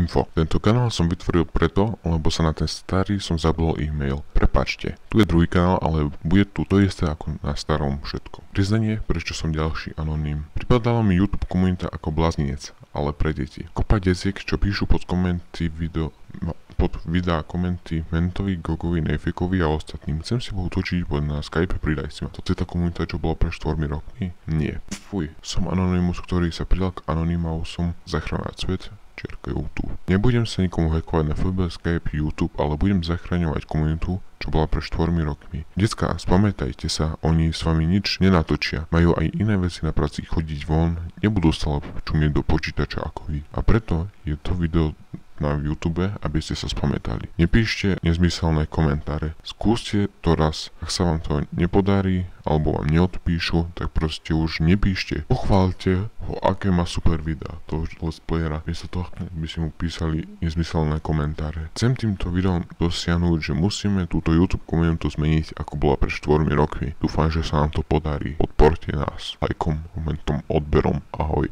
info. Tento kanál som vytvoril preto, lebo sa na ten starý som zabudol e-mail. Prepačte, tu je druhý kanál, ale bude tu to isté ako na starom všetko. Priznanie, prečo som ďalší anoním. Pripadala mi YouTube komunita ako blázinec, ale pre deti. Kopa detiek, čo píšu pod videá komenty Mentovi, Gogovi, Nejfikovi a ostatným. Chcem si poutočiť, poď na Skype, pridaj si ma. Toto je tá komunita, čo bola pre 4 rokmi? Nie. Fuj, som Anonymous, ktorý sa pridal k Anonymousom zachraňovať svet, YouTube. Nebudem sa nikomu hackovať na FB, Skype, YouTube, ale budem zachraňovať komunitu, čo bola pre 4 rokmi. Decká, spamätajte sa, oni s vami nič nenatočia. Majú aj iné veci na práci, chodiť von, nebudú stále čumieť do počítača ako vy. A preto je to video na YouTube, aby ste sa spamätali. Nepíšte nezmyselné komentáre. Skúste to raz. Ak sa vám to nepodarí, alebo vám neodpíšu, tak proste už nepíšte. Pochváľte ho, aké má super videá toho let's playera. Miesto toho by si mu písali nezmyselné komentáre. Chcem týmto videom dosiahnuť, že musíme túto YouTube komunitu zmeniť, ako bola pred 4 rokmi. Dúfam, že sa nám to podarí. Podporte nás lajkom, komentom, odberom. Ahoj.